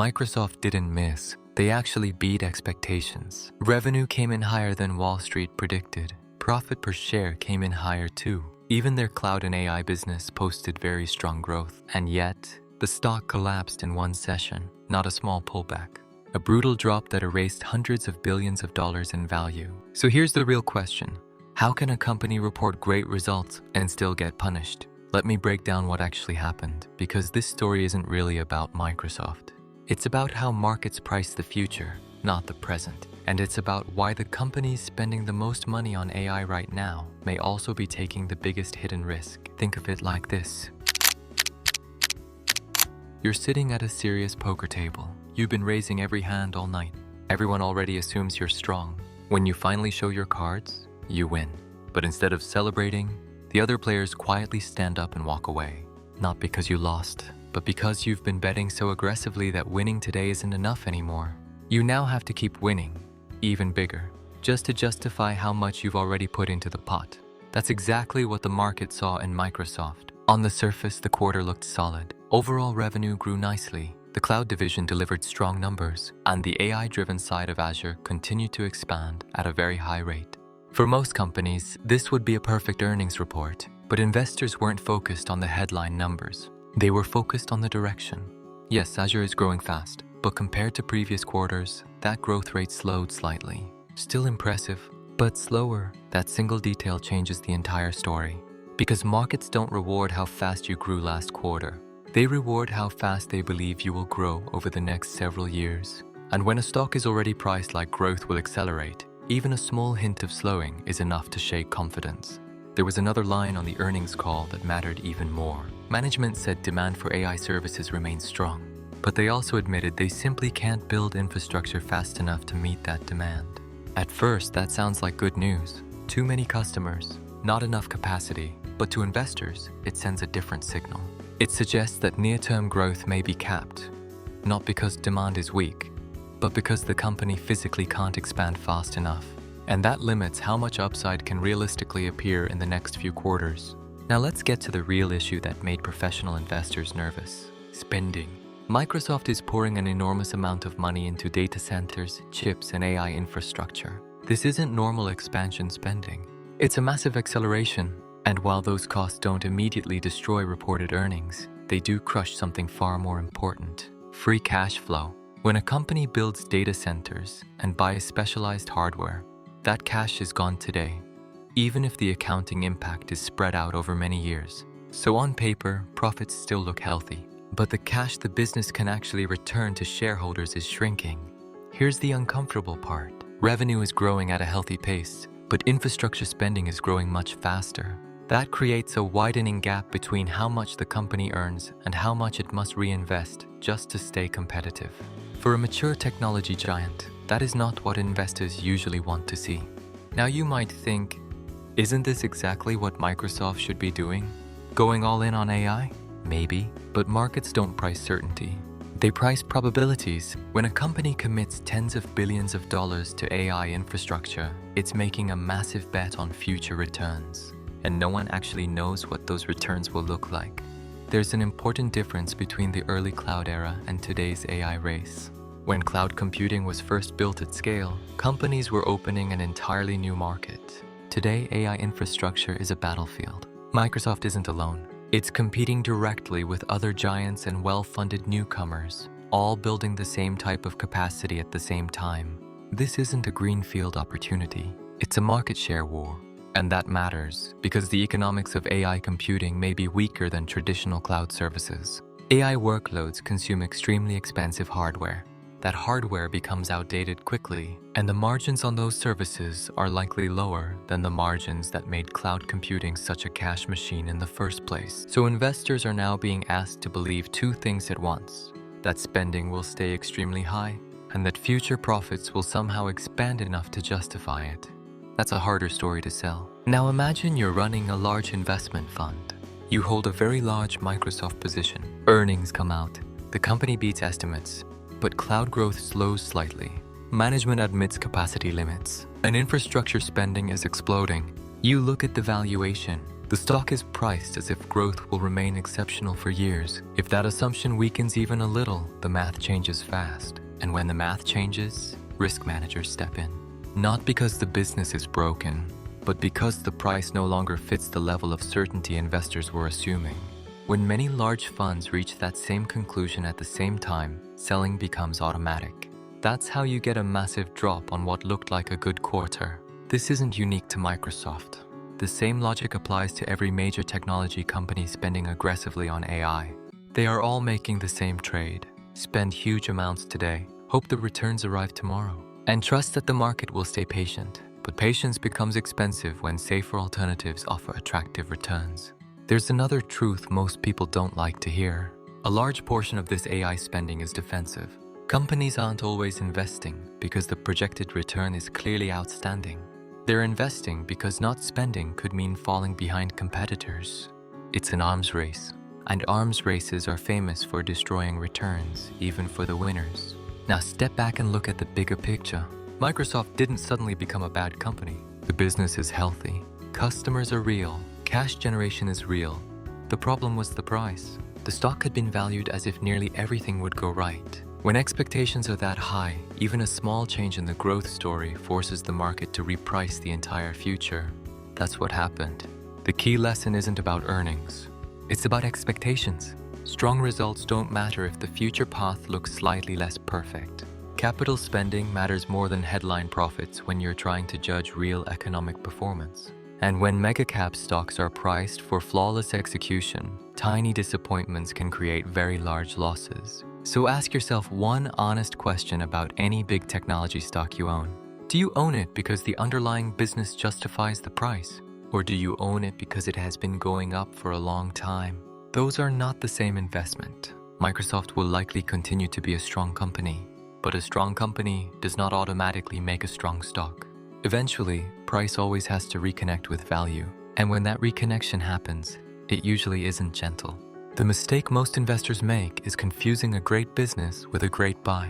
Microsoft didn't miss. They actually beat expectations. Revenue came in higher than Wall Street predicted. Profit per share came in higher too. Even their cloud and AI business posted very strong growth. And yet, the stock collapsed in one session, not a small pullback. A brutal drop that erased hundreds of billions of dollars in value. So here's the real question. How can a company report great results and still get punished? Let me break down what actually happened, because this story isn't really about Microsoft. It's about how markets price the future, not the present. And it's about why the companies spending the most money on AI right now may also be taking the biggest hidden risk. Think of it like this. You're sitting at a serious poker table. You've been raising every hand all night. Everyone already assumes you're strong. When you finally show your cards, you win. But instead of celebrating, the other players quietly stand up and walk away. Not because you lost, but because you've been betting so aggressively that winning today isn't enough anymore. You now have to keep winning, even bigger, just to justify how much you've already put into the pot. That's exactly what the market saw in Microsoft. On the surface, the quarter looked solid. Overall revenue grew nicely. The cloud division delivered strong numbers, and the AI-driven side of Azure continued to expand at a very high rate. For most companies, this would be a perfect earnings report, but investors weren't focused on the headline numbers. They were focused on the direction. Yes, Azure is growing fast, but compared to previous quarters, that growth rate slowed slightly. Still impressive, but slower. That single detail changes the entire story. Because markets don't reward how fast you grew last quarter. They reward how fast they believe you will grow over the next several years. And when a stock is already priced like growth will accelerate, even a small hint of slowing is enough to shake confidence. There was another line on the earnings call that mattered even more. Management said demand for AI services remains strong, but they also admitted they simply can't build infrastructure fast enough to meet that demand. At first, that sounds like good news. Too many customers, not enough capacity, but to investors, it sends a different signal. It suggests that near-term growth may be capped, not because demand is weak, but because the company physically can't expand fast enough. And that limits how much upside can realistically appear in the next few quarters. Now let's get to the real issue that made professional investors nervous: spending. Microsoft is pouring an enormous amount of money into data centers, chips, and AI infrastructure. This isn't normal expansion spending. It's a massive acceleration. And while those costs don't immediately destroy reported earnings, they do crush something far more important: free cash flow. When a company builds data centers and buys specialized hardware, that cash is gone today, even if the accounting impact is spread out over many years. So on paper, profits still look healthy, but the cash the business can actually return to shareholders is shrinking. Here's the uncomfortable part. Revenue is growing at a healthy pace, but infrastructure spending is growing much faster. That creates a widening gap between how much the company earns and how much it must reinvest just to stay competitive. For a mature technology giant, that is not what investors usually want to see. Now you might think, isn't this exactly what Microsoft should be doing? Going all in on AI? Maybe, but markets don't price certainty. They price probabilities. When a company commits tens of billions of dollars to AI infrastructure, it's making a massive bet on future returns. And no one actually knows what those returns will look like. There's an important difference between the early cloud era and today's AI race. When cloud computing was first built at scale, companies were opening an entirely new market. Today, AI infrastructure is a battlefield. Microsoft isn't alone. It's competing directly with other giants and well-funded newcomers, all building the same type of capacity at the same time. This isn't a greenfield opportunity. It's a market share war. And that matters because the economics of AI computing may be weaker than traditional cloud services. AI workloads consume extremely expensive hardware. That hardware becomes outdated quickly, and the margins on those services are likely lower than the margins that made cloud computing such a cash machine in the first place. So investors are now being asked to believe two things at once: that spending will stay extremely high, and that future profits will somehow expand enough to justify it. That's a harder story to sell. Now imagine you're running a large investment fund. You hold a very large Microsoft position. Earnings come out. The company beats estimates, but cloud growth slows slightly. Management admits capacity limits, and infrastructure spending is exploding. You look at the valuation. The stock is priced as if growth will remain exceptional for years. If that assumption weakens even a little, the math changes fast. And when the math changes, risk managers step in. Not because the business is broken, but because the price no longer fits the level of certainty investors were assuming. When many large funds reach that same conclusion at the same time, selling becomes automatic. That's how you get a massive drop on what looked like a good quarter. This isn't unique to Microsoft. The same logic applies to every major technology company spending aggressively on AI. They are all making the same trade. Spend huge amounts today, hope the returns arrive tomorrow, and trust that the market will stay patient. But patience becomes expensive when safer alternatives offer attractive returns. There's another truth most people don't like to hear. A large portion of this AI spending is defensive. Companies aren't always investing because the projected return is clearly outstanding. They're investing because not spending could mean falling behind competitors. It's an arms race, and arms races are famous for destroying returns, even for the winners. Now step back and look at the bigger picture. Microsoft didn't suddenly become a bad company. The business is healthy. Customers are real. Cash generation is real. The problem was the price. The stock had been valued as if nearly everything would go right. When expectations are that high, even a small change in the growth story forces the market to reprice the entire future. That's what happened. The key lesson isn't about earnings. It's about expectations. Strong results don't matter if the future path looks slightly less perfect. Capital spending matters more than headline profits when you're trying to judge real economic performance. And when mega-cap stocks are priced for flawless execution, tiny disappointments can create very large losses. So ask yourself one honest question about any big technology stock you own. Do you own it because the underlying business justifies the price? Or do you own it because it has been going up for a long time? Those are not the same investment. Microsoft will likely continue to be a strong company, but a strong company does not automatically make a strong stock. Eventually, price always has to reconnect with value, and when that reconnection happens, it usually isn't gentle. The mistake most investors make is confusing a great business with a great buy.